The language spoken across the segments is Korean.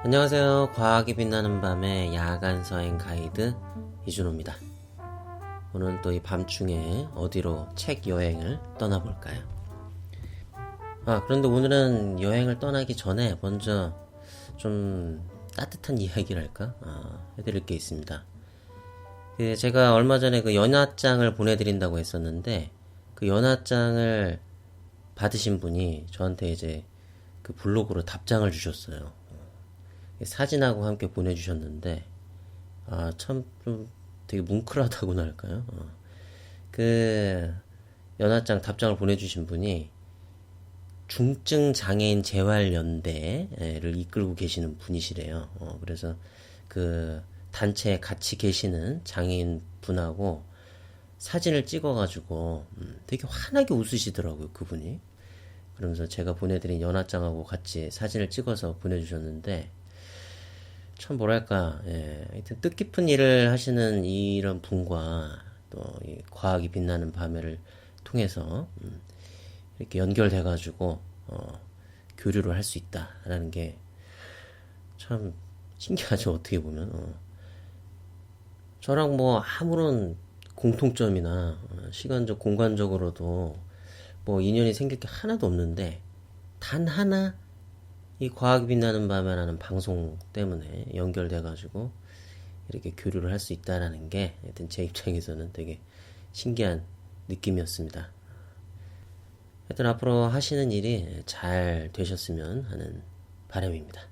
안녕하세요. 과학이 빛나는 밤의 야간 서행 가이드 이준호입니다. 오늘은 또 이 밤중에 어디로 책 여행을 떠나볼까요? 그런데 오늘은 여행을 떠나기 전에 먼저 좀 따뜻한 이야기랄까? 해드릴 게 있습니다. 제가 얼마 전에 그 연하장을 보내드린다고 했었는데, 그 연하장을 받으신 분이 저한테 이제 그 블로그로 답장을 주셨어요. 사진하고 함께 보내주셨는데, 참 좀 되게 뭉클하다고나 할까요? 그 연하장 답장을 보내주신 분이 중증 장애인 재활연대를 이끌고 계시는 분이시래요. 그래서 그 단체에 같이 계시는 장애인 분하고 사진을 찍어가지고 되게 환하게 웃으시더라고요, 그분이. 그러면서 제가 보내드린 연하장하고 같이 사진을 찍어서 보내주셨는데, 참 뭐랄까, 하여튼 뜻깊은 일을 하시는 이런 분과 또 이 과학이 빛나는 밤을 통해서 이렇게 연결돼가지고 교류를 할 수 있다라는 게 참 신기하죠. 어떻게 보면 저랑 뭐 아무런 공통점이나 시간적 공간적으로도 뭐 인연이 생길 게 하나도 없는데, 단 하나 이 과학이 빛나는 밤이라는 방송 때문에 연결돼가지고 이렇게 교류를 할 수 있다라는 게 하여튼 제 입장에서는 되게 신기한 느낌이었습니다. 하여튼 앞으로 하시는 일이 잘 되셨으면 하는 바람입니다.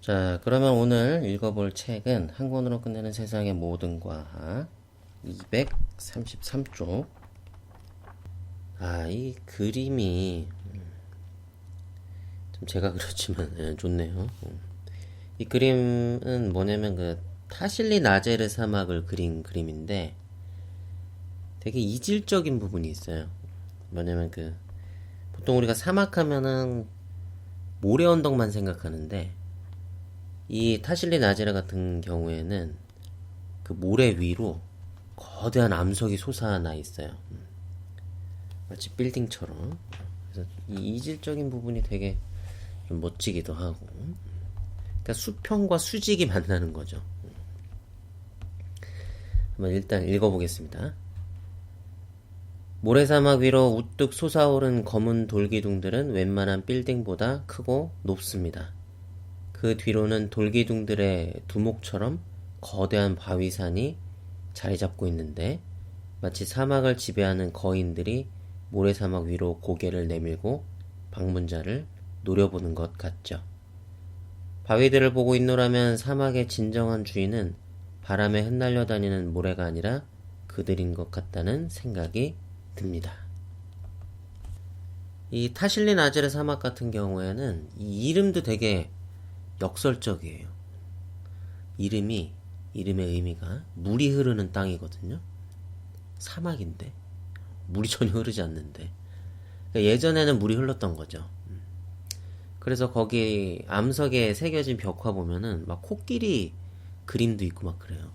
자, 그러면 오늘 읽어볼 책은 한 권으로 끝내는 세상의 모든 과학 233쪽. 이 그림이 좀 제가 그렇지만 좋네요. 이 그림은 뭐냐면 그 타실리 나제르 사막을 그린 그림인데 되게 이질적인 부분이 있어요. 뭐냐면 그 보통 우리가 사막 하면은 모래 언덕만 생각하는데, 이 타실리 나제르 같은 경우에는 그 모래 위로 거대한 암석이 솟아나 있어요. 마치 빌딩처럼. 그래서 이 이질적인 부분이 되게 좀 멋지기도 하고, 그러니까 수평과 수직이 만나는 거죠. 한번 일단 읽어보겠습니다. 모래사막 위로 우뚝 솟아오른 검은 돌기둥들은 웬만한 빌딩보다 크고 높습니다. 그 뒤로는 돌기둥들의 두목처럼 거대한 바위산이 자리 잡고 있는데, 마치 사막을 지배하는 거인들이 모래사막 위로 고개를 내밀고 방문자를 노려보는 것 같죠. 바위들을 보고 있노라면 사막의 진정한 주인은 바람에 흩날려 다니는 모래가 아니라 그들인 것 같다는 생각이 듭니다. 이 타실리 나제르 사막 같은 경우에는 이 이름도 되게 역설적이에요. 이름의 의미가 물이 흐르는 땅이거든요. 사막인데 물이 전혀 흐르지 않는데, 그러니까 예전에는 물이 흘렀던 거죠. 그래서 거기 암석에 새겨진 벽화 보면은 막 코끼리 그림도 있고 막 그래요.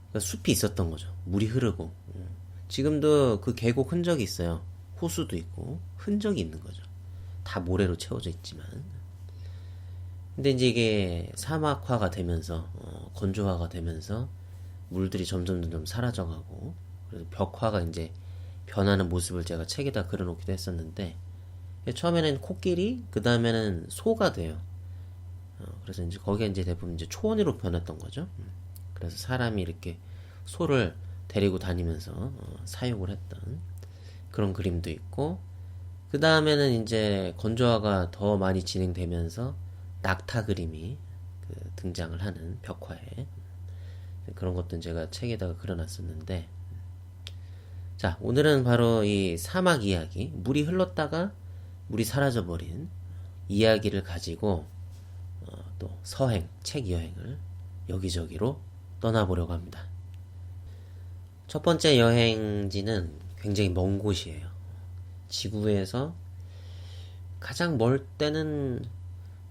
그러니까 숲이 있었던 거죠. 물이 흐르고. 지금도 그 계곡 흔적이 있어요. 호수도 있고 흔적이 있는 거죠. 다 모래로 채워져 있지만. 근데 이제 이게 사막화가 되면서 건조화가 되면서 물들이 점점 사라져가고, 그래서 벽화가 이제 변하는 모습을 제가 책에다 그려놓기도 했었는데, 처음에는 코끼리, 그 다음에는 소가 돼요. 그래서 이제 거기에 이제 대부분 이제 초원으로 변했던 거죠. 그래서 사람이 이렇게 소를 데리고 다니면서 사육을 했던 그런 그림도 있고, 그 다음에는 이제 건조화가 더 많이 진행되면서 낙타 그림이 등장을 하는 벽화에, 그런 것도 제가 책에다가 그려놨었는데, 자, 오늘은 바로 이 사막 이야기, 물이 흘렀다가 물이 사라져버린 이야기를 가지고 또 서행, 책 여행을 여기저기로 떠나보려고 합니다. 첫 번째 여행지는 굉장히 먼 곳이에요. 지구에서 가장 멀 때는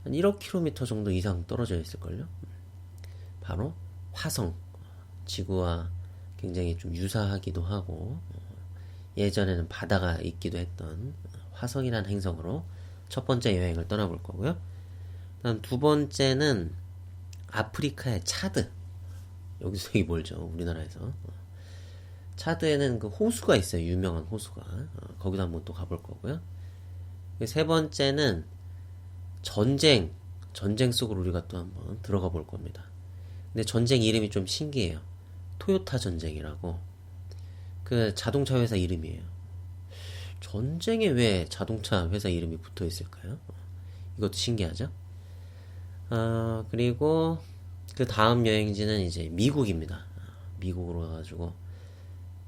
한 1억 km 정도 이상 떨어져 있을걸요. 바로 화성. 지구와 굉장히 좀 유사하기도 하고, 예전에는 바다가 있기도 했던 화성이라는 행성으로 첫 번째 여행을 떠나볼 거고요. 다음 두 번째는 아프리카의 차드. 여기서 되게 멀죠, 우리나라에서. 차드에는 그 호수가 있어요, 유명한 호수가. 거기도 한번 또 가볼 거고요. 세 번째는 전쟁 속으로 우리가 또 한번 들어가 볼 겁니다. 근데 전쟁 이름이 좀 신기해요. 토요타 전쟁이라고. 그 자동차 회사 이름이에요. 전쟁에 왜 자동차 회사 이름이 붙어 있을까요? 이것도 신기하죠? 그리고 그 다음 여행지는 이제 미국입니다. 미국으로 가가지고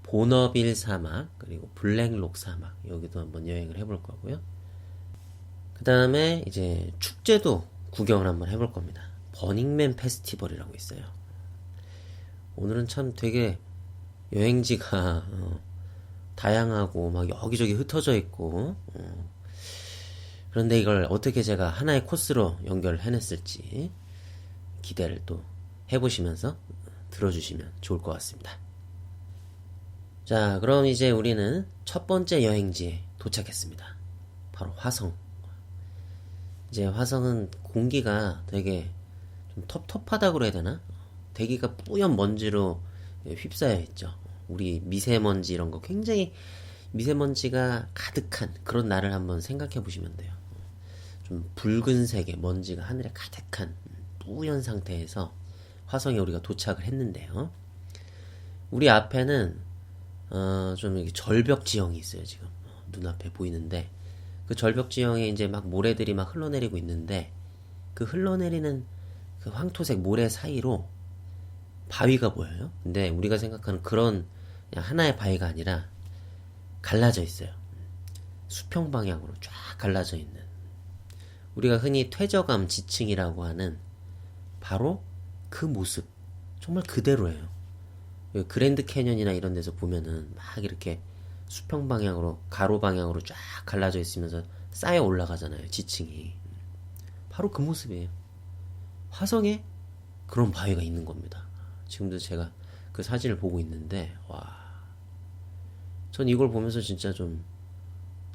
보너빌 사막 그리고 블랙록 사막 여기도 한번 여행을 해볼 거고요. 그 다음에 이제 축제도 구경을 한번 해볼 겁니다. 버닝맨 페스티벌이라고 있어요. 오늘은 참 되게 여행지가 다양하고 막 여기저기 흩어져 있고 그런데 이걸 어떻게 제가 하나의 코스로 연결을 해냈을지 기대를 또 해보시면서 들어주시면 좋을 것 같습니다. 자, 그럼 이제 우리는 첫 번째 여행지에 도착했습니다. 바로 화성. 이제 화성은 공기가 되게 좀 텁텁하다고 그래야 되나? 대기가 뿌연 먼지로 휩싸여 있죠. 우리 미세먼지 이런 거 굉장히 미세먼지가 가득한 그런 날을 한번 생각해 보시면 돼요. 좀 붉은색의 먼지가 하늘에 가득한 뿌연 상태에서 화성에 우리가 도착을 했는데요. 우리 앞에는 좀 이렇게 절벽 지형이 있어요. 지금 눈앞에 보이는데 그 절벽 지형에 이제 막 모래들이 막 흘러내리고 있는데 그 흘러내리는 그 황토색 모래 사이로 바위가 보여요. 근데 우리가 생각하는 그런 그냥 하나의 바위가 아니라 갈라져 있어요. 수평 방향으로 쫙 갈라져 있는 우리가 흔히 퇴적암 지층이라고 하는 바로 그 모습 정말 그대로예요. 그랜드 캐년이나 이런 데서 보면은 막 이렇게 수평 방향으로 가로 방향으로 쫙 갈라져 있으면서 쌓여 올라가잖아요, 지층이. 바로 그 모습이에요. 화성에 그런 바위가 있는 겁니다. 지금도 제가 그 사진을 보고 있는데 와, 전 이걸 보면서 진짜 좀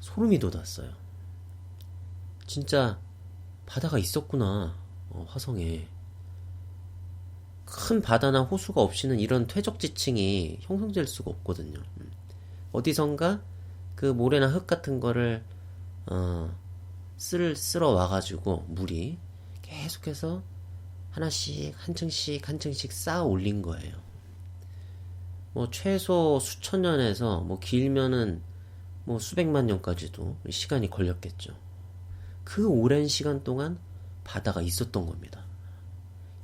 소름이 돋았어요. 진짜 바다가 있었구나, 화성에. 큰 바다나 호수가 없이는 이런 퇴적 지층이 형성될 수가 없거든요. 어디선가 그 모래나 흙 같은 거를 쓸어 와가지고 물이 계속해서 하나씩 한 층씩 쌓아 올린 거예요. 뭐 최소 수천 년에서 뭐 길면은 뭐 수백만 년까지도 시간이 걸렸겠죠. 그 오랜 시간 동안 바다가 있었던 겁니다.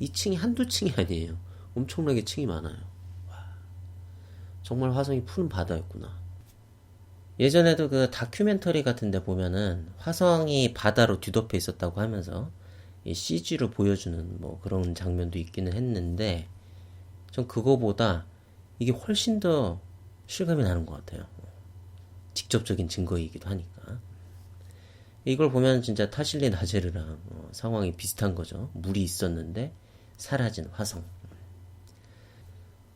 이 층이 한두 층이 아니에요. 엄청나게 층이 많아요. 와, 정말 화성이 푸른 바다였구나. 예전에도 그 다큐멘터리 같은 데 보면은 화성이 바다로 뒤덮여 있었다고 하면서 CG로 보여주는 뭐 그런 장면도 있기는 했는데 전 그거보다 이게 훨씬 더 실감이 나는 것 같아요. 직접적인 증거이기도 하니까. 이걸 보면 진짜 타실리 나제르랑 상황이 비슷한 거죠. 물이 있었는데 사라진 화성.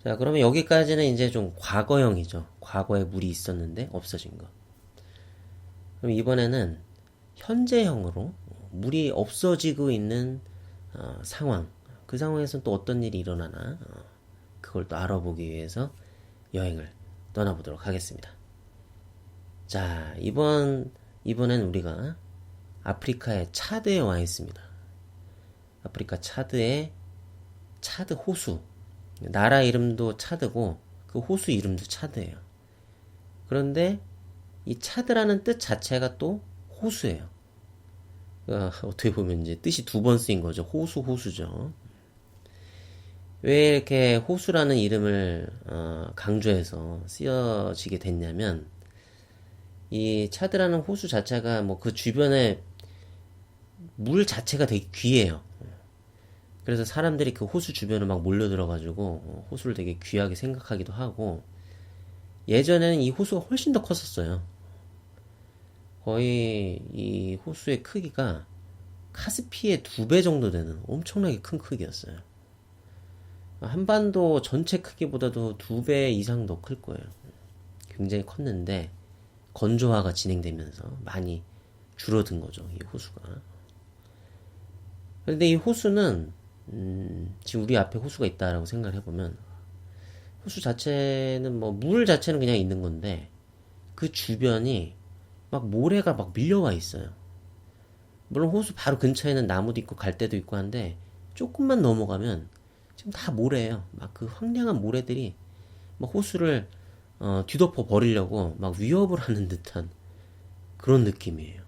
자, 그러면 여기까지는 이제 좀 과거형이죠. 과거에 물이 있었는데 없어진 거. 그럼 이번에는 현재형으로 물이 없어지고 있는 상황. 그 상황에서는 또 어떤 일이 일어나나 그걸 또 알아보기 위해서 여행을 떠나보도록 하겠습니다. 자, 이번엔 우리가 아프리카의 차드에 와 있습니다. 아프리카 차드의 차드 호수. 나라 이름도 차드고 그 호수 이름도 차드예요. 그런데 이 차드라는 뜻 자체가 또 호수예요. 어떻게 보면 이제 뜻이 두 번 쓰인 거죠. 호수죠. 왜 이렇게 호수라는 이름을 강조해서 쓰여지게 됐냐면 이 차드라는 호수 자체가 뭐 그 주변에 물 자체가 되게 귀해요. 그래서 사람들이 그 호수 주변을 막 몰려들어가지고 호수를 되게 귀하게 생각하기도 하고 예전에는 이 호수가 훨씬 더 컸었어요. 거의 이 호수의 크기가 카스피의 2배 정도 되는 엄청나게 큰 크기였어요. 한반도 전체 크기보다도 2배 이상 더 클 거예요. 굉장히 컸는데 건조화가 진행되면서 많이 줄어든 거죠, 이 호수가. 그런데 이 호수는 지금 우리 앞에 호수가 있다라고 생각을 해보면 호수 자체는 뭐 물 자체는 그냥 있는 건데 그 주변이 막 모래가 막 밀려와 있어요. 물론 호수 바로 근처에는 나무도 있고 갈대도 있고 한데 조금만 넘어가면 지금 다 모래예요. 막 그 황량한 모래들이 막 호수를 뒤덮어 버리려고 막 위협을 하는 듯한 그런 느낌이에요.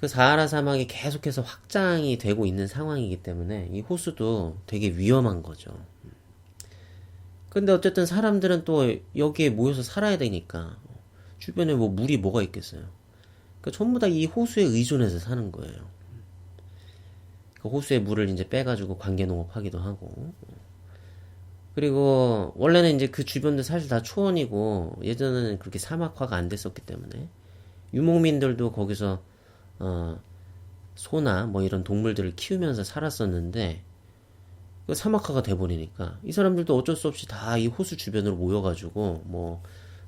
그 사하라 사막이 계속해서 확장이 되고 있는 상황이기 때문에 이 호수도 되게 위험한 거죠. 근데 어쨌든 사람들은 또 여기에 모여서 살아야 되니까 주변에 뭐 물이 뭐가 있겠어요. 그러니까 전부 다 이 호수에 의존해서 사는 거예요. 그 호수의 물을 이제 빼가지고 관계농업 하기도 하고. 그리고 원래는 이제 그 주변도 사실 다 초원이고 예전에는 그렇게 사막화가 안 됐었기 때문에 유목민들도 거기서 소나 뭐 이런 동물들을 키우면서 살았었는데 그 사막화가 돼버리니까 이 사람들도 어쩔 수 없이 다 이 호수 주변으로 모여가지고 뭐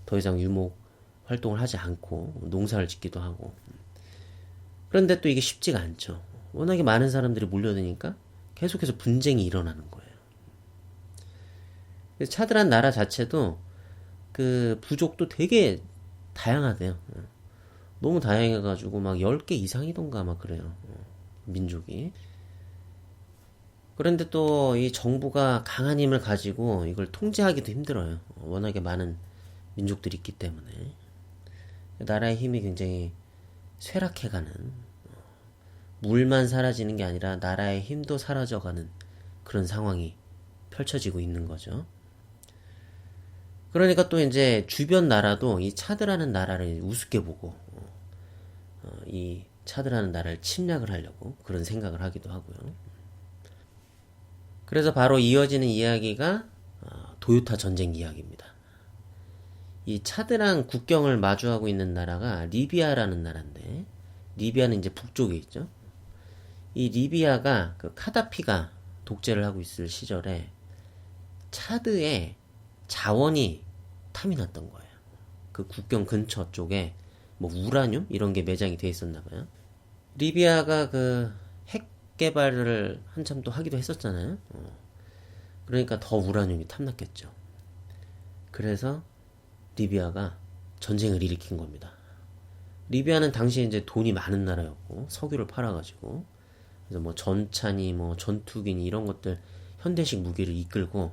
더 이상 유목 활동을 하지 않고 농사를 짓기도 하고. 그런데 또 이게 쉽지가 않죠. 워낙에 많은 사람들이 몰려드니까 계속해서 분쟁이 일어나는 거예요. 차드란 나라 자체도 그 부족도 되게 다양하대요. 너무 다양해가지고 막 10개 이상이던가 막 그래요. 민족이. 그런데 또 이 정부가 강한 힘을 가지고 이걸 통제하기도 힘들어요. 워낙에 많은 민족들이 있기 때문에. 나라의 힘이 굉장히 쇠락해가는, 물만 사라지는 게 아니라 나라의 힘도 사라져가는 그런 상황이 펼쳐지고 있는 거죠. 그러니까 또 이제 주변 나라도 이 차드라는 나라를 우습게 보고 이 차드라는 나라를 침략을 하려고 그런 생각을 하기도 하고요. 그래서 바로 이어지는 이야기가 도요타 전쟁 이야기입니다. 이 차드랑 국경을 마주하고 있는 나라가 리비아라는 나라인데, 리비아는 이제 북쪽에 있죠. 이 리비아가 그 카다피가 독재를 하고 있을 시절에 차드에 자원이 탐이 났던 거예요. 그 국경 근처 쪽에 뭐 우라늄 이런 게 매장이 돼 있었나 봐요. 리비아가 그 핵 개발을 한참 또 하기도 했었잖아요. 그러니까 더 우라늄이 탐났겠죠. 그래서 리비아가 전쟁을 일으킨 겁니다. 리비아는 당시에 이제 돈이 많은 나라였고 석유를 팔아가지고 그래서 뭐 전차니 뭐 전투기니 이런 것들 현대식 무기를 이끌고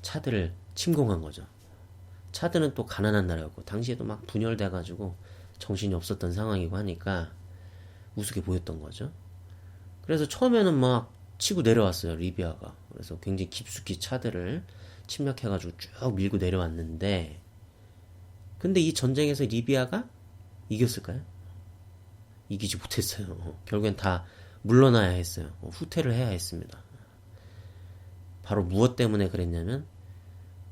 차드를 침공한 거죠. 차드는 또 가난한 나라였고 당시에도 막 분열돼가지고 정신이 없었던 상황이고 하니까 우습게 보였던 거죠. 그래서 처음에는 막 치고 내려왔어요, 리비아가. 그래서 굉장히 깊숙이 차드를 침략해가지고 쭉 밀고 내려왔는데, 근데 이 전쟁에서 리비아가 이겼을까요? 이기지 못했어요. 결국엔 다 물러나야 했어요. 후퇴를 해야 했습니다. 바로 무엇 때문에 그랬냐면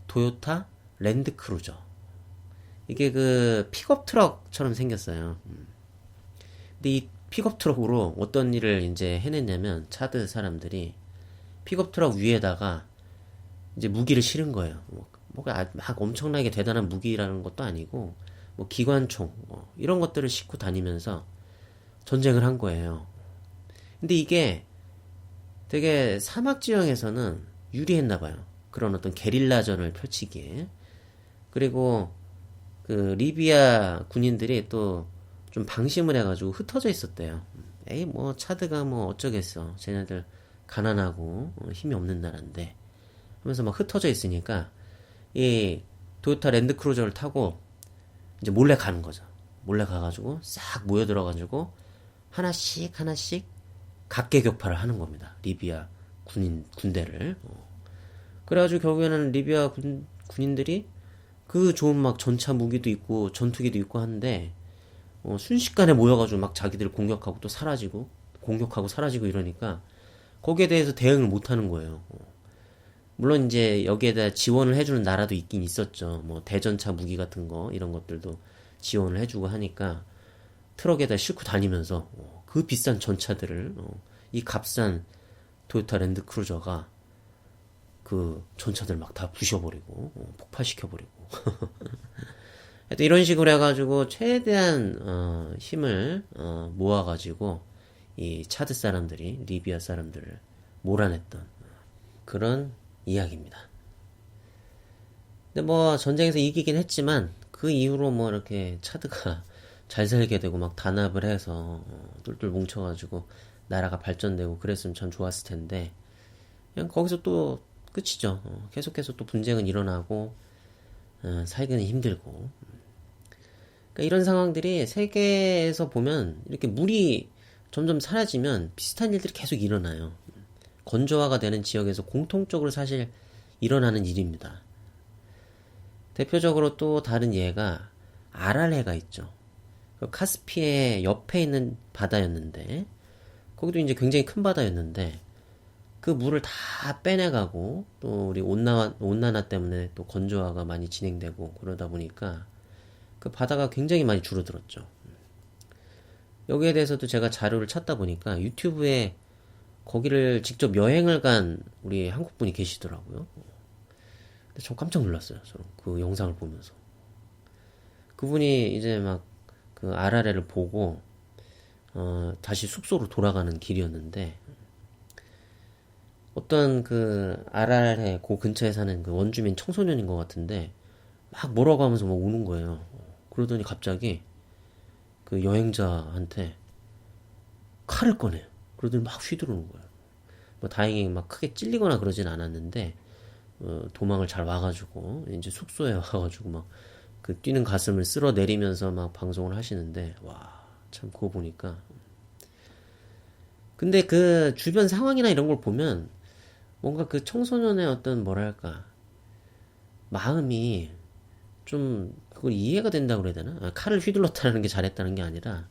도요타 랜드크루저. 이게 그 픽업 트럭처럼 생겼어요. 근데 이 픽업 트럭으로 어떤 일을 이제 해냈냐면 차드 사람들이 픽업 트럭 위에다가 이제 무기를 실은 거예요. 뭐가 막 엄청나게 대단한 무기라는 것도 아니고 뭐 기관총 이런 것들을 싣고 다니면서 전쟁을 한 거예요. 근데 이게 되게 사막 지형에서는 유리했나 봐요. 그런 어떤 게릴라전을 펼치기에. 그리고 그 리비아 군인들이 또 좀 방심을 해가지고 흩어져 있었대요. 에이 뭐 차드가 뭐 어쩌겠어. 쟤네들 가난하고 힘이 없는 나라인데 하면서 막 흩어져 있으니까 이 도요타 랜드크루저를 타고 이제 몰래 가는 거죠. 몰래 가가지고 싹 모여들어가지고 하나씩 하나씩 각계격파를 하는 겁니다. 리비아 군대를. 그래가지고 결국에는 리비아 군인들이 그 좋은 막 전차 무기도 있고 전투기도 있고 하는데 순식간에 모여가지고 막 자기들 공격하고 또 사라지고 공격하고 사라지고 이러니까 거기에 대해서 대응을 못하는 거예요. 물론 이제 여기에다 지원을 해주는 나라도 있긴 있었죠. 뭐 대전차 무기 같은 거 이런 것들도 지원을 해주고 하니까 트럭에다 싣고 다니면서 그 비싼 전차들을 이 값싼 도요타 랜드크루저가 그 전차들 막 다 부셔버리고 폭파시켜버리고 하여튼 이런 식으로 해가지고 최대한 힘을 모아가지고 이 차드 사람들이 리비아 사람들을 몰아냈던 그런 이야기입니다. 근데 뭐 전쟁에서 이기긴 했지만 그 이후로 뭐 이렇게 차드가 잘 살게 되고 막 단합을 해서 똘똘 뭉쳐가지고 나라가 발전되고 그랬으면 참 좋았을 텐데 그냥 거기서 또 끝이죠. 계속해서 또 분쟁은 일어나고 살기는 힘들고. 그러니까 이런 상황들이 세계에서 보면 이렇게 물이 점점 사라지면 비슷한 일들이 계속 일어나요. 건조화가 되는 지역에서 공통적으로 사실 일어나는 일입니다. 대표적으로 또 다른 예가 아랄해가 있죠. 카스피해 옆에 있는 바다였는데 거기도 이제 굉장히 큰 바다였는데 그 물을 다 빼내가고 또 우리 온난화 때문에 또 건조화가 많이 진행되고 그러다 보니까 그 바다가 굉장히 많이 줄어들었죠. 여기에 대해서도 제가 자료를 찾다 보니까 유튜브에 거기를 직접 여행을 간 우리 한국분이 계시더라고요. 근데 저 깜짝 놀랐어요. 저는 그 영상을 보면서. 그분이 이제 막 그 아라레를 보고 다시 숙소로 돌아가는 길이었는데 어떤 그 아라레 그 근처에 사는 그 원주민 청소년인 것 같은데 막 뭐라고 하면서 막 우는 거예요. 그러더니 갑자기 그 여행자한테 칼을 꺼내요. 그러더니 막 휘두르는 거예요. 뭐 다행히 막 크게 찔리거나 그러진 않았는데 도망을 잘 와가지고 이제 숙소에 와가지고 막 그 뛰는 가슴을 쓸어 내리면서 막 방송을 하시는데 와 참 그거 보니까 근데 그 주변 상황이나 이런 걸 보면 뭔가 그 청소년의 어떤 뭐랄까 마음이 좀 그걸 이해가 된다고 그래야 되나? 칼을 휘둘렀다는 게 잘했다는 게 아니라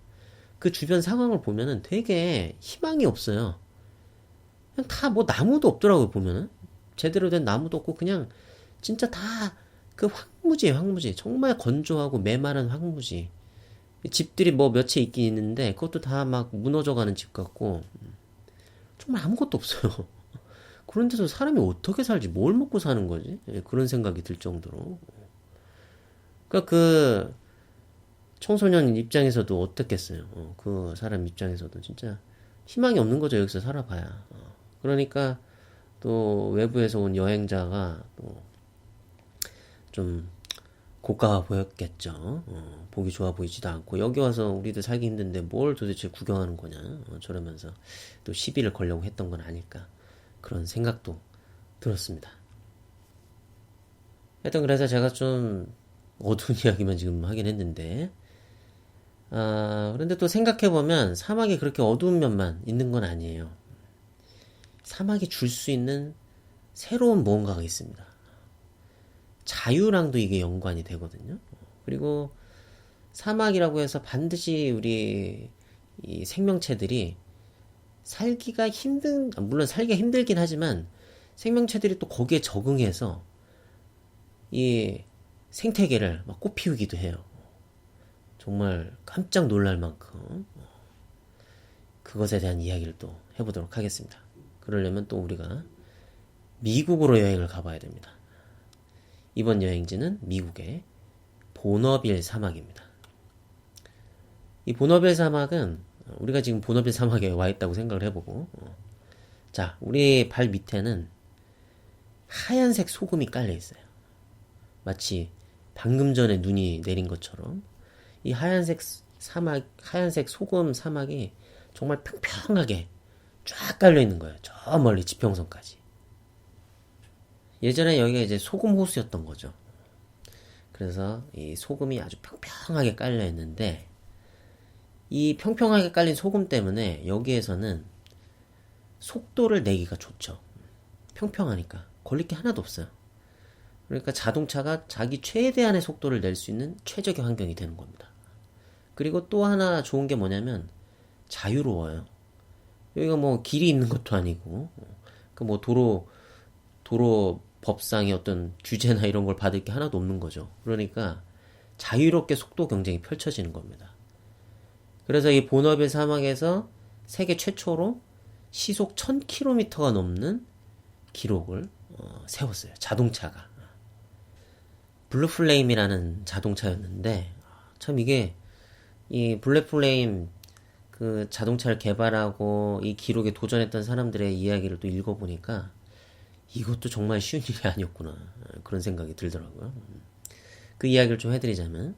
그 주변 상황을 보면은 되게 희망이 없어요. 그냥 다 뭐 나무도 없더라고요, 보면은. 제대로 된 나무도 없고 그냥 진짜 다 그 황무지예요, 황무지. 정말 건조하고 메마른 황무지. 집들이 뭐 몇 채 있긴 있는데 그것도 다 막 무너져가는 집 같고 정말 아무것도 없어요. 그런데도 사람이 어떻게 살지? 뭘 먹고 사는 거지? 예, 그런 생각이 들 정도로. 그러니까 그 청소년 입장에서도 어떻겠어요? 그 사람 입장에서도 진짜 희망이 없는 거죠. 여기서 살아봐야. 그러니까 또 외부에서 온 여행자가 또 좀 고가가 보였겠죠. 보기 좋아 보이지도 않고 여기 와서 우리도 살기 힘든데 뭘 도대체 구경하는 거냐. 저러면서 또 시비를 걸려고 했던 건 아닐까. 그런 생각도 들었습니다. 하여튼 그래서 제가 좀 어두운 이야기만 지금 하긴 했는데 그런데 또 생각해보면 사막이 그렇게 어두운 면만 있는 건 아니에요. 사막이 줄 수 있는 새로운 무언가가 있습니다. 자유랑도 이게 연관이 되거든요. 그리고 사막이라고 해서 반드시 우리 이 생명체들이 살기가 물론 살기가 힘들긴 하지만 생명체들이 또 거기에 적응해서 이 생태계를 막 꽃피우기도 해요. 정말 깜짝 놀랄 만큼 그것에 대한 이야기를 또 해보도록 하겠습니다. 그러려면 또 우리가 미국으로 여행을 가봐야 됩니다. 이번 여행지는 미국의 보너빌 사막입니다. 이 보너빌 사막은 우리가 지금 보너빌 사막에 와 있다고 생각을 해보고 자, 우리 발 밑에는 하얀색 소금이 깔려 있어요. 마치 방금 전에 눈이 내린 것처럼 이 하얀색 소금 사막이 정말 평평하게 쫙 깔려 있는 거예요. 저 멀리 지평선까지. 예전에 여기가 이제 소금 호수였던 거죠. 그래서 이 소금이 아주 평평하게 깔려 있는데 이 평평하게 깔린 소금 때문에 여기에서는 속도를 내기가 좋죠. 평평하니까 걸릴 게 하나도 없어요. 그러니까 자동차가 자기 최대한의 속도를 낼 수 있는 최적의 환경이 되는 겁니다. 그리고 또 하나 좋은 게 뭐냐면 자유로워요. 여기가 뭐 길이 있는 것도 아니고 그 뭐 도로 법상의 어떤 규제나 이런 걸 받을 게 하나도 없는 거죠. 그러니까 자유롭게 속도 경쟁이 펼쳐지는 겁니다. 그래서 이 보너빌 사막에서 세계 최초로 시속 1000km가 넘는 기록을 세웠어요. 자동차가. 블루플레임이라는 자동차였는데, 참 이게 이 블랙플레임 그 자동차를 개발하고 이 기록에 도전했던 사람들의 이야기를 또 읽어보니까 이것도 정말 쉬운 일이 아니었구나 그런 생각이 들더라고요. 그 이야기를 좀 해드리자면,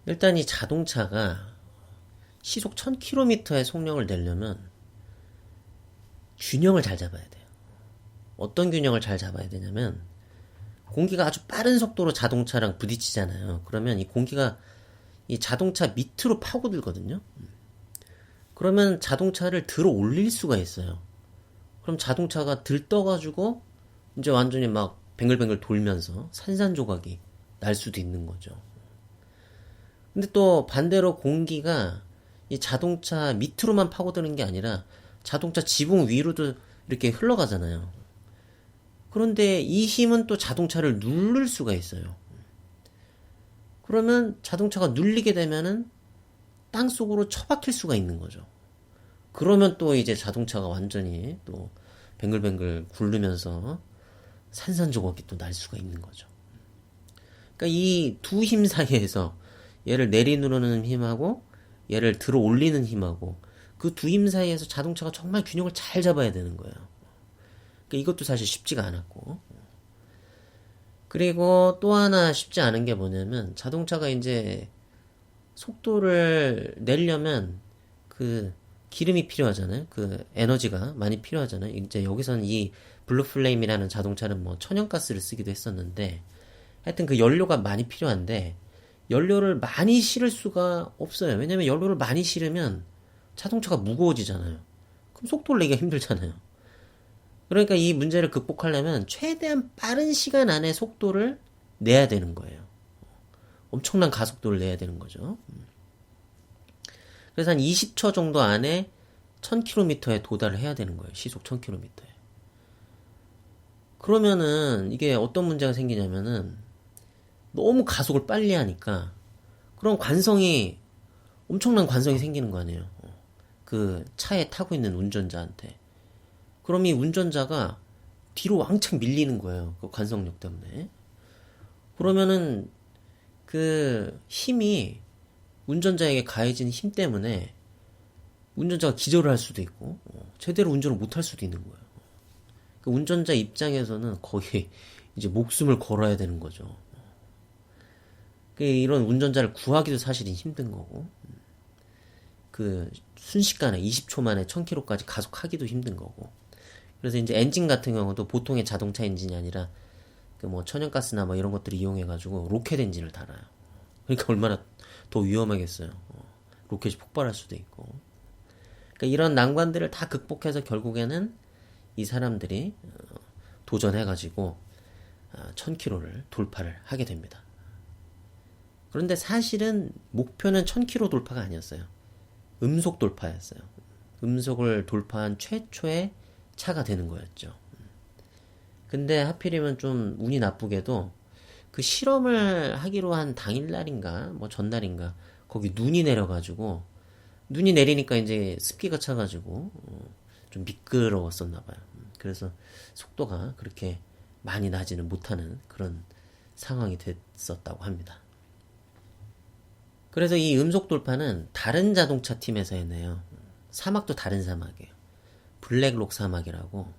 일단 이 자동차가 시속 1000km의 속력을 내려면 균형을 잘 잡아야 돼요. 어떤 균형을 잘 잡아야 되냐면, 공기가 아주 빠른 속도로 자동차랑 부딪히잖아요. 그러면 이 공기가 이 자동차 밑으로 파고들거든요. 그러면 자동차를 들어 올릴 수가 있어요. 그럼 자동차가 들떠가지고 이제 완전히 막 뱅글뱅글 돌면서 산산조각이 날 수도 있는 거죠. 근데 또 반대로 공기가 이 자동차 밑으로만 파고드는 게 아니라 자동차 지붕 위로도 이렇게 흘러가잖아요. 그런데 이 힘은 또 자동차를 누를 수가 있어요. 그러면 자동차가 눌리게 되면은 땅 속으로 처박힐 수가 있는 거죠. 그러면 또 이제 자동차가 완전히 또 뱅글뱅글 굴르면서 산산조각이 또 날 수가 있는 거죠. 그러니까 이 두 힘 사이에서 얘를 내리누르는 힘하고 얘를 들어 올리는 힘하고 그 두 힘 사이에서 자동차가 정말 균형을 잘 잡아야 되는 거예요. 그러니까 이것도 사실 쉽지가 않았고. 그리고 또 하나 쉽지 않은 게 뭐냐면, 자동차가 이제 속도를 내려면 그 기름이 필요하잖아요. 그 에너지가 많이 필요하잖아요. 이제 여기서는 이 블루플레임이라는 자동차는 뭐 천연가스를 쓰기도 했었는데, 하여튼 그 연료가 많이 필요한데 연료를 많이 실을 수가 없어요. 왜냐면 연료를 많이 실으면 자동차가 무거워지잖아요. 그럼 속도를 내기가 힘들잖아요. 그러니까 이 문제를 극복하려면 최대한 빠른 시간 안에 속도를 내야 되는 거예요. 엄청난 가속도를 내야 되는 거죠. 그래서 한 20초 정도 안에 1000km에 도달을 해야 되는 거예요. 시속 1000km에. 그러면은 이게 어떤 문제가 생기냐면은 너무 가속을 빨리 하니까 그런 엄청난 관성이 생기는 거 아니에요. 그 차에 타고 있는 운전자한테. 그럼 이 운전자가 뒤로 왕창 밀리는 거예요. 그 관성력 때문에. 그러면은 그 힘이 운전자에게 가해진 힘 때문에 운전자가 기절을 할 수도 있고 제대로 운전을 못 할 수도 있는 거예요. 그 운전자 입장에서는 거의 이제 목숨을 걸어야 되는 거죠. 그 이런 운전자를 구하기도 사실은 힘든 거고, 그 순식간에 20초 만에 1000km까지 가속하기도 힘든 거고. 그래서 이제 엔진 같은 경우도 보통의 자동차 엔진이 아니라 그 뭐 천연가스나 뭐 이런 것들을 이용해 가지고 로켓 엔진을 달아요. 그러니까 얼마나 더 위험하겠어요. 로켓이 폭발할 수도 있고. 그러니까 이런 난관들을 다 극복해서 결국에는 이 사람들이 도전해 가지고 1000km를 돌파를 하게 됩니다. 그런데 사실은 목표는 1000km 돌파가 아니었어요. 음속 돌파였어요. 음속을 돌파한 최초의 차가 되는 거였죠. 근데 하필이면 좀 운이 나쁘게도 그 실험을 하기로 한 당일날인가 뭐 전날인가 거기 눈이 내려가지고, 눈이 내리니까 이제 습기가 차가지고 좀 미끄러웠었나 봐요. 그래서 속도가 그렇게 많이 나지는 못하는 그런 상황이 됐었다고 합니다. 그래서 이 음속 돌파는 다른 자동차 팀에서 했네요. 사막도 다른 사막이에요. 블랙록 사막이라고.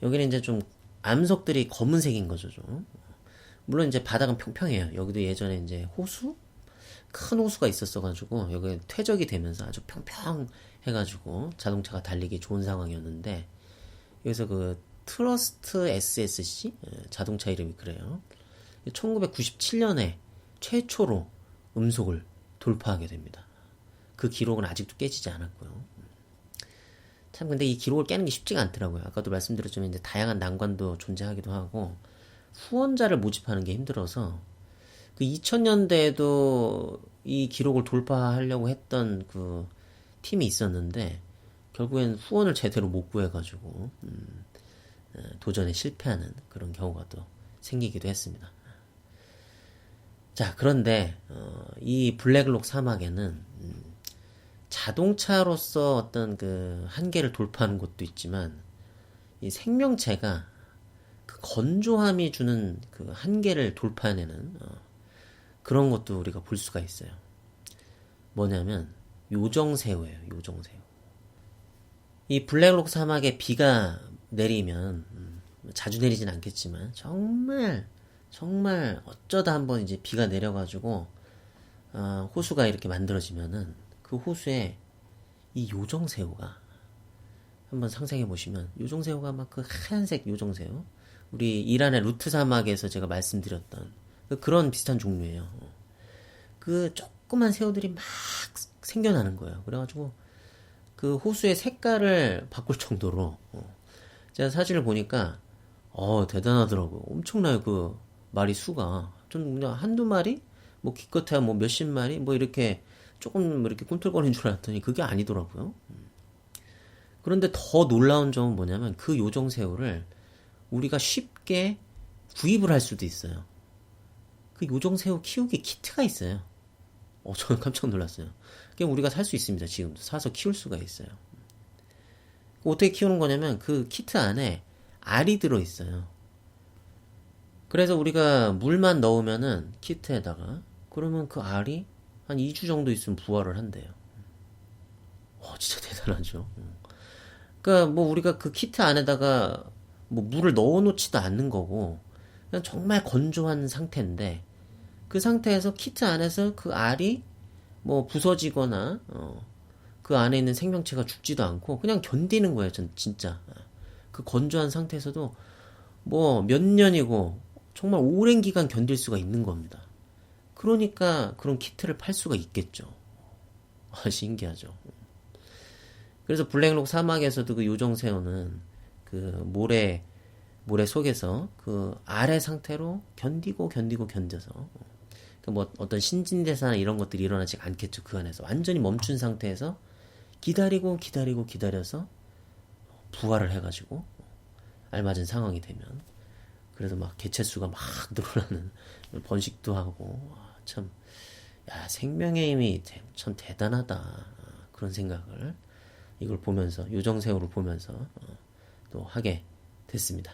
여기는 이제 좀 암석들이 검은색인 거죠, 좀. 물론 이제 바닥은 평평해요. 여기도 예전에 이제 호수? 큰 호수가 있었어가지고, 여기 퇴적이 되면서 아주 평평해가지고 자동차가 달리기 좋은 상황이었는데, 여기서 그 트러스트 SSC? 자동차 이름이 그래요. 1997년에 최초로 음속을 돌파하게 됩니다. 그 기록은 아직도 깨지지 않았고요. 참 근데 이 기록을 깨는 게 쉽지가 않더라고요. 아까도 말씀드렸지만 이제 다양한 난관도 존재하기도 하고 후원자를 모집하는 게 힘들어서, 그 2000년대에도 이 기록을 돌파하려고 했던 그 팀이 있었는데 결국엔 후원을 제대로 못 구해가지고 도전에 실패하는 그런 경우가 또 생기기도 했습니다. 자, 그런데 이 블랙록 사막에는 자동차로서 어떤 그 한계를 돌파하는 것도 있지만 이 생명체가 그 그 건조함이 주는 그 한계를 돌파해내는 그런 것도 우리가 볼 수가 있어요. 뭐냐면 요정새우예요. 요정새우. 이 블랙록 사막에 비가 내리면 자주 내리진 않겠지만 정말 정말 어쩌다 한번 이제 비가 내려가지고 호수가 이렇게 만들어지면은 그 호수에 이 요정새우가 한번 상상해 보시면 요정새우가 막 그 하얀색 요정새우 우리 이란의 루트 사막에서 제가 말씀드렸던 그런 비슷한 종류예요. 그 조그만 새우들이 막 생겨나는 거예요. 그래가지고 그 호수의 색깔을 바꿀 정도로 제가 사진을 보니까 대단하더라고요. 엄청나요. 그 마리 수가 좀 그냥 한두 마리 뭐 기껏해야 뭐 몇십 마리 뭐 이렇게 조금 이렇게 꿈틀거리는 줄 알았더니 그게 아니더라고요. 그런데 더 놀라운 점은 뭐냐면 그 요정새우를 우리가 쉽게 구입을 할 수도 있어요. 그 요정새우 키우기 키트가 있어요. 저는 깜짝 놀랐어요. 그냥 우리가 살 수 있습니다. 지금도 사서 키울 수가 있어요. 어떻게 키우는 거냐면 그 키트 안에 알이 들어있어요. 그래서 우리가 물만 넣으면은 키트에다가 그러면 그 알이 한 2주 정도 있으면 부화를 한대요. 진짜 대단하죠. 그러니까 뭐 우리가 그 키트 안에다가 뭐 물을 넣어놓지도 않는 거고 그냥 정말 건조한 상태인데 그 상태에서 키트 안에서 그 알이 뭐 부서지거나 그 안에 있는 생명체가 죽지도 않고 그냥 견디는 거예요. 전 진짜 그 건조한 상태에서도 뭐 몇 년이고 정말 오랜 기간 견딜 수가 있는 겁니다. 그러니까 그런 키트를 팔 수가 있겠죠. 신기하죠. 그래서 블랙록 사막에서도 그 요정새우는 그 모래 속에서 그 알의 상태로 견뎌서 뭐 어떤 신진대사나 이런 것들이 일어나지 않겠죠. 그 안에서 완전히 멈춘 상태에서 기다려서 부화를 해가지고 알맞은 상황이 되면 그래서 막 개체수가 막 늘어나는 번식도 하고 참 생명의 힘이 참 대단하다 그런 생각을 이걸 보면서 요정새우를 보면서 또 하게 됐습니다.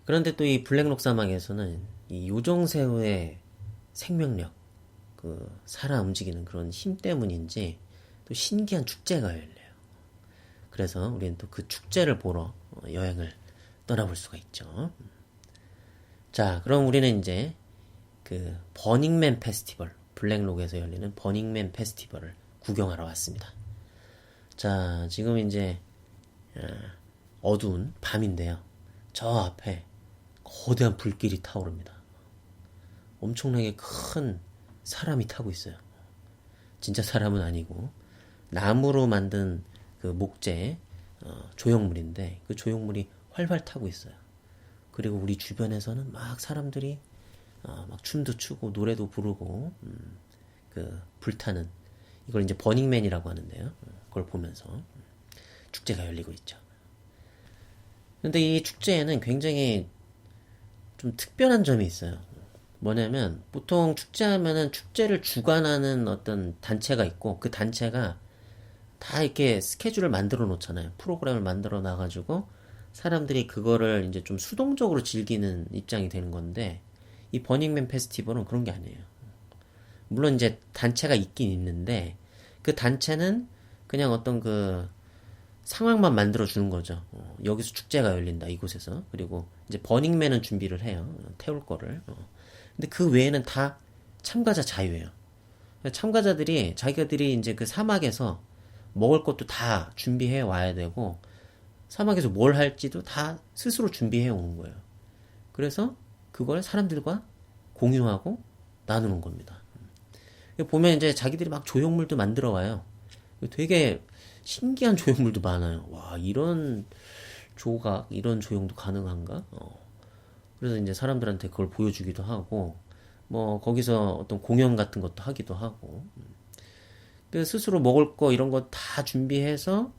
그런데 또 이 블랙록 사막에서는 이 요정새우의 생명력, 그 살아 움직이는 그런 힘 때문인지 또 신기한 축제가 열려요. 그래서 우리는 또 그 축제를 보러 여행을 떠나볼 수가 있죠. 자, 그럼 우리는 이제 그 버닝맨 페스티벌, 블랙록에서 열리는 버닝맨 페스티벌을 구경하러 왔습니다. 자, 지금 이제 어두운 밤인데요. 저 앞에 거대한 불길이 타오릅니다. 엄청나게 큰 사람이 타고 있어요. 진짜 사람은 아니고 나무로 만든 그 목재 조형물인데 그 조형물이 활활 타고 있어요. 그리고 우리 주변에서는 막 사람들이 막 춤도 추고 노래도 부르고 그 불타는 이걸 이제 버닝맨이라고 하는데요. 그걸 보면서 축제가 열리고 있죠. 근데 이 축제에는 굉장히 좀 특별한 점이 있어요. 뭐냐면 보통 축제하면은 축제를 주관하는 어떤 단체가 있고 그 단체가 다 이렇게 스케줄을 만들어 놓잖아요. 프로그램을 만들어 놔가지고 사람들이 그거를 이제 좀 수동적으로 즐기는 입장이 되는 건데 이 버닝맨 페스티벌은 그런 게 아니에요. 물론 이제 단체가 있긴 있는데 그 단체는 그냥 어떤 그 상황만 만들어 주는 거죠. 여기서 축제가 열린다 이곳에서. 그리고 이제 버닝맨은 준비를 해요. 태울 거를. 근데 그 외에는 다 참가자 자유예요. 참가자들이 자기들이 이제 그 사막에서 먹을 것도 다 준비해 와야 되고 사막에서 뭘 할지도 다 스스로 준비해 오는 거예요. 그래서 그걸 사람들과 공유하고 나누는 겁니다. 보면 이제 자기들이 막 조형물도 만들어 와요. 되게 신기한 조형물도 많아요. 와, 이런 조각, 이런 조형도 가능한가? 그래서 이제 사람들한테 그걸 보여주기도 하고, 뭐, 거기서 어떤 공연 같은 것도 하기도 하고, 그 스스로 먹을 거 이런 거 다 준비해서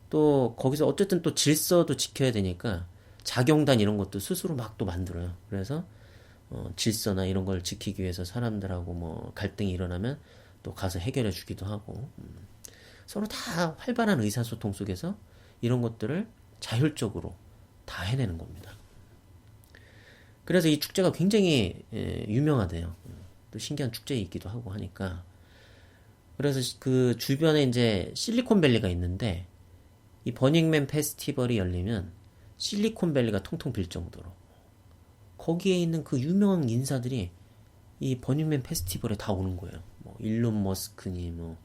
또 거기서 어쨌든 또 질서도 지켜야 되니까 자경단 이런 것도 스스로 막 또 만들어요. 그래서 질서나 이런 걸 지키기 위해서 사람들하고 뭐 갈등이 일어나면 또 가서 해결해 주기도 하고 서로 다 활발한 의사소통 속에서 이런 것들을 자율적으로 다 해내는 겁니다. 그래서 이 축제가 굉장히 유명하대요. 또 신기한 축제이기도 하고 하니까. 그래서 그 주변에 이제 실리콘밸리가 있는데 이 버닝맨 페스티벌이 열리면 실리콘밸리가 통통 빌 정도로 거기에 있는 그 유명한 인사들이 이 버닝맨 페스티벌에 다 오는 거예요. 뭐 일론 머스크니 뭐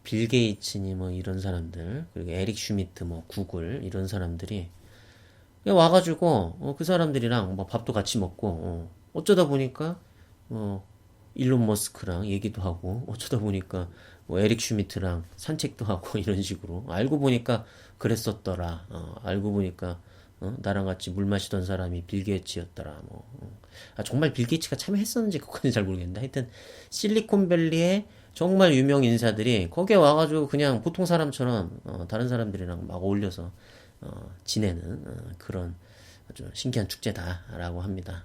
빌 게이츠니 뭐 이런 사람들, 그리고 에릭 슈미트 뭐 구글 이런 사람들이 그냥 와가지고 그 사람들이랑 뭐 밥도 같이 먹고 어쩌다 보니까 일론 머스크랑 얘기도 하고 어쩌다 보니까 뭐 에릭 슈미트랑 산책도 하고 이런 식으로 알고 보니까 그랬었더라. 알고 보니까 나랑 같이 물 마시던 사람이 빌 게이츠였더라. 뭐 정말 빌 게이츠가 참여했었는지 그거는 잘 모르겠는데 하여튼 실리콘밸리의 정말 유명 인사들이 거기에 와가지고 그냥 보통 사람처럼 다른 사람들이랑 막 어울려서 지내는 그런 아주 신기한 축제다라고 합니다.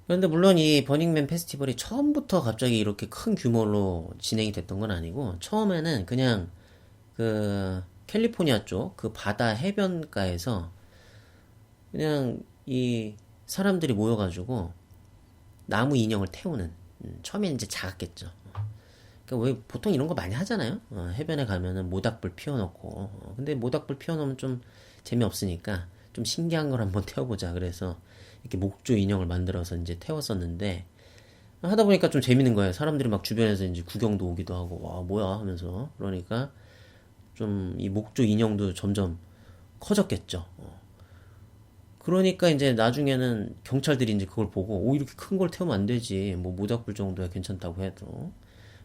그런데 물론 이 버닝맨 페스티벌이 처음부터 갑자기 이렇게 큰 규모로 진행이 됐던 건 아니고 처음에는 그냥 그 캘리포니아 쪽 그 바다 해변가에서 그냥 이 사람들이 모여가지고 나무 인형을 태우는 처음엔 이제 작았겠죠. 그러니까 왜 보통 이런 거 많이 하잖아요. 해변에 가면은 모닥불 피워놓고 근데 모닥불 피워놓으면 좀 재미없으니까 좀 신기한 걸 한번 태워보자. 그래서 이렇게 목조 인형을 만들어서 이제 태웠었는데 하다 보니까 좀 재밌는 거예요. 사람들이 막 주변에서 이제 구경도 오기도 하고 와 뭐야 하면서 그러니까 좀 이 목조 인형도 점점 커졌겠죠. 그러니까 이제 나중에는 경찰들이 이제 그걸 보고 오 이렇게 큰 걸 태우면 안 되지 뭐 모닥불 정도야 괜찮다고 해도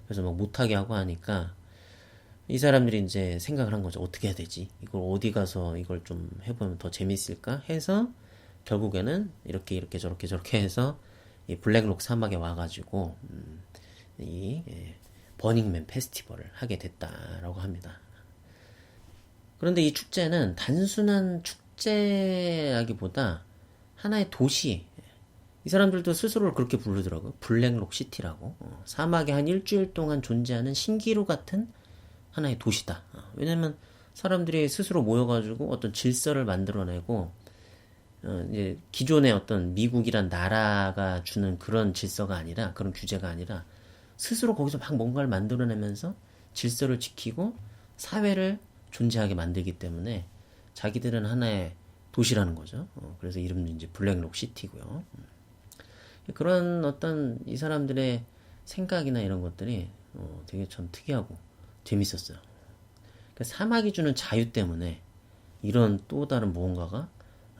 그래서 막 못하게 하고 하니까 이 사람들이 이제 생각을 한 거죠. 어떻게 해야 되지? 이걸 어디 가서 이걸 좀 해보면 더 재밌을까? 해서 결국에는 이렇게 저렇게 저렇게 해서 이 블랙록 사막에 와가지고 이 버닝맨 페스티벌을 하게 됐다라고 합니다. 그런데 이 축제는 단순한 축제라기보다 하나의 도시. 이 사람들도 스스로를 그렇게 부르더라고요. 블랙록 시티라고. 사막에 한 일주일 동안 존재하는 신기루 같은 하나의 도시다. 왜냐면 사람들이 스스로 모여가지고 어떤 질서를 만들어내고 이제 기존의 어떤 미국이란 나라가 주는 그런 질서가 아니라 그런 규제가 아니라 스스로 거기서 막 뭔가를 만들어내면서 질서를 지키고 사회를 존재하게 만들기 때문에 자기들은 하나의 도시라는 거죠. 그래서 이름도 이제 블랙록 시티고요. 그런 어떤 이 사람들의 생각이나 이런 것들이 되게 참 특이하고 재밌었어요. 그러니까 사막이 주는 자유 때문에 이런 또 다른 무언가가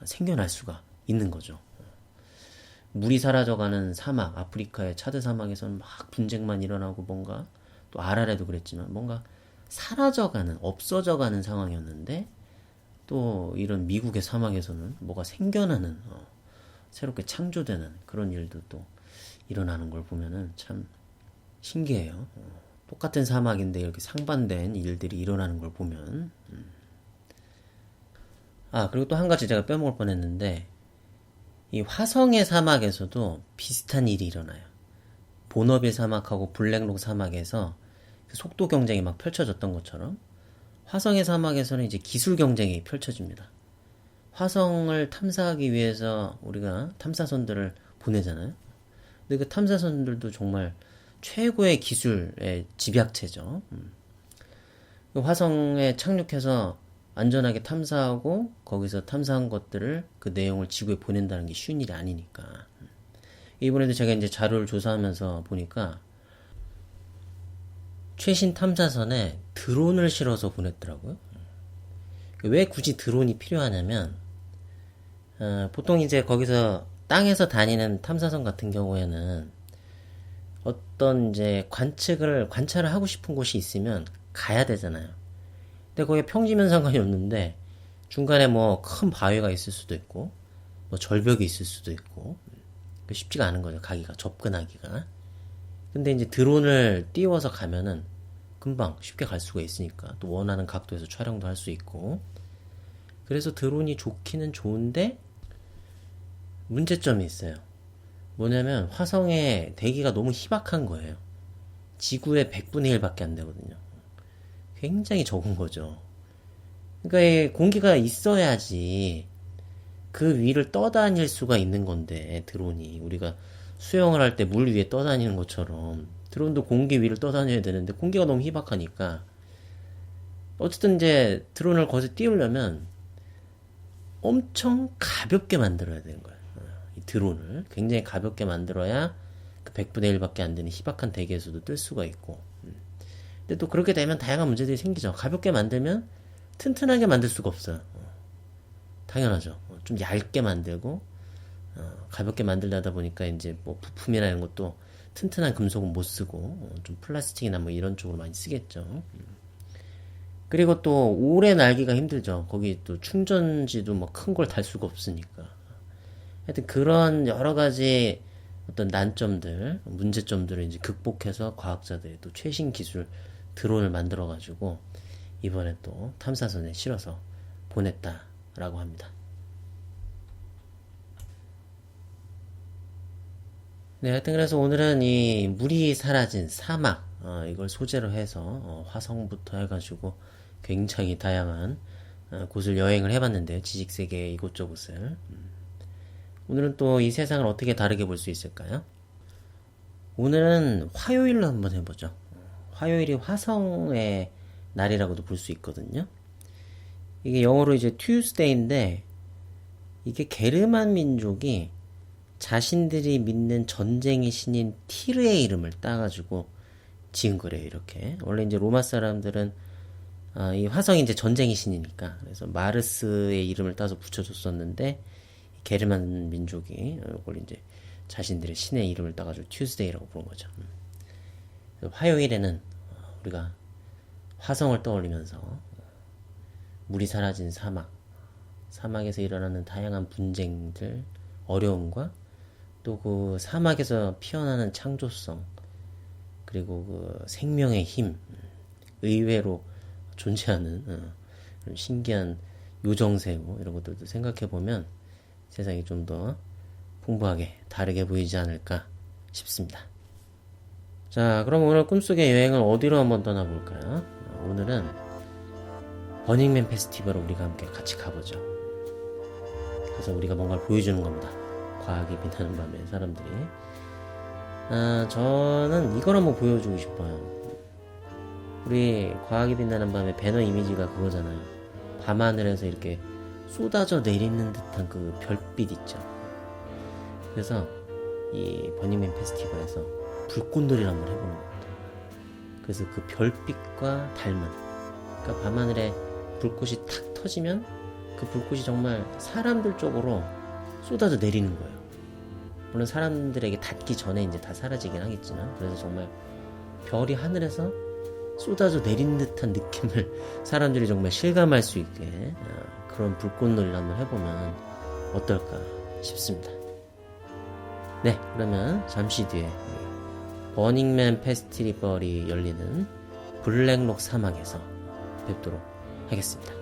생겨날 수가 있는 거죠. 물이 사라져가는 사막, 아프리카의 차드 사막에서는 막 분쟁만 일어나고 뭔가 또 아라레도 그랬지만 뭔가 사라져가는, 없어져가는 상황이었는데 또 이런 미국의 사막에서는 뭐가 생겨나는 새롭게 창조되는 그런 일도 또 일어나는 걸 보면은 참 신기해요. 똑같은 사막인데 이렇게 상반된 일들이 일어나는 걸 보면 그리고 또 한 가지 제가 빼먹을 뻔했는데 이 화성의 사막에서도 비슷한 일이 일어나요. 보너빌 사막하고 블랙록 사막에서 속도 경쟁이 막 펼쳐졌던 것처럼 화성의 사막에서는 이제 기술 경쟁이 펼쳐집니다. 화성을 탐사하기 위해서 우리가 탐사선들을 보내잖아요. 근데 그 탐사선들도 정말 최고의 기술의 집약체죠. 화성에 착륙해서 안전하게 탐사하고 거기서 탐사한 것들을 그 내용을 지구에 보낸다는 게 쉬운 일이 아니니까. 이번에도 제가 이제 자료를 조사하면서 보니까 최신 탐사선에 드론을 실어서 보냈더라고요. 왜 굳이 드론이 필요하냐면 보통 이제 거기서 땅에서 다니는 탐사선 같은 경우에는 어떤 이제 관찰을 하고 싶은 곳이 있으면 가야 되잖아요. 근데 거기에 평지면 상관이 없는데 중간에 뭐 큰 바위가 있을 수도 있고 뭐 절벽이 있을 수도 있고 쉽지가 않은 거죠. 가기가 접근하기가. 근데 이제 드론을 띄워서 가면은 금방 쉽게 갈 수가 있으니까 또 원하는 각도에서 촬영도 할 수 있고 그래서 드론이 좋기는 좋은데 문제점이 있어요. 뭐냐면 화성의 대기가 너무 희박한 거예요. 지구의 100분의 1밖에 안 되거든요. 굉장히 적은 거죠. 그러니까 공기가 있어야지 그 위를 떠다닐 수가 있는 건데, 드론이. 우리가 수영을 할 때 물 위에 떠다니는 것처럼 드론도 공기 위를 떠다녀야 되는데 공기가 너무 희박하니까 어쨌든 이제 드론을 거기서 띄우려면 엄청 가볍게 만들어야 되는 거예요. 이 드론을 굉장히 가볍게 만들어야 그 100분의 1밖에 안 되는 희박한 대기에서도 뜰 수가 있고. 근데 또 그렇게 되면 다양한 문제들이 생기죠. 가볍게 만들면 튼튼하게 만들 수가 없어요. 당연하죠. 좀 얇게 만들고 가볍게 만들다 보니까 이제 뭐 부품이나 이런 것도 튼튼한 금속은 못 쓰고 좀 플라스틱이나 뭐 이런 쪽으로 많이 쓰겠죠. 그리고 또 오래 날기가 힘들죠. 거기 또 충전지도 뭐 큰 걸 달 수가 없으니까. 하여튼 그런 여러 가지 어떤 난점들, 문제점들을 이제 극복해서 과학자들이 또 최신 기술 드론을 만들어 가지고 이번에 또 탐사선에 실어서 보냈다라고 합니다. 네, 하여튼 그래서 오늘은 이 물이 사라진 사막, 이걸 소재로 해서 화성부터 해가지고 굉장히 다양한 곳을 여행을 해봤는데요. 지식세계의 이곳저곳을. 오늘은 또 이 세상을 어떻게 다르게 볼 수 있을까요? 오늘은 화요일로 한번 해보죠. 화요일이 화성의 날이라고도 볼 수 있거든요. 이게 영어로 이제 Tuesday인데 이게 게르만 민족이 자신들이 믿는 전쟁의 신인 티르의 이름을 따가지고 지은 거래요. 이렇게 원래 이제 로마 사람들은 이 화성이 이제 전쟁의 신이니까 그래서 마르스의 이름을 따서 붙여줬었는데 게르만 민족이 이걸 이제 자신들의 신의 이름을 따가지고 튜스데이라고 부른 거죠. 화요일에는 우리가 화성을 떠올리면서 물이 사라진 사막에서 일어나는 다양한 분쟁들, 어려움과 또 그 사막에서 피어나는 창조성, 그리고 그 생명의 힘, 의외로 존재하는 그런 신기한 요정새우 이런 것들도 생각해 보면 세상이 좀 더 풍부하게 다르게 보이지 않을까 싶습니다. 자, 그럼 오늘 꿈속의 여행을 어디로 한번 떠나볼까요? 오늘은 버닝맨 페스티벌을 우리가 함께 같이 가보죠. 그래서 우리가 뭔가를 보여주는 겁니다. 과학이 빛나는 밤에 사람들이. 저는 이걸 한번 보여주고 싶어요. 우리 과학이 빛나는 밤에 배너 이미지가 그거잖아요. 밤하늘에서 이렇게 쏟아져 내리는 듯한 그 별빛 있죠. 그래서 이 버닝맨 페스티벌에서 불꽃놀이를 한번 해보는 겁니다. 그래서 그 별빛과 닮은, 그러니까 밤하늘에 불꽃이 탁 터지면 그 불꽃이 정말 사람들 쪽으로 쏟아져 내리는 거예요. 물론 사람들에게 닿기 전에 이제 다 사라지긴 하겠지만, 그래서 정말 별이 하늘에서 쏟아져 내린 듯한 느낌을 사람들이 정말 실감할 수 있게 그런 불꽃놀이를 한번 해보면 어떨까 싶습니다. 네, 그러면 잠시 뒤에 버닝맨 페스티벌이 열리는 블랙록 사막에서 뵙도록 하겠습니다.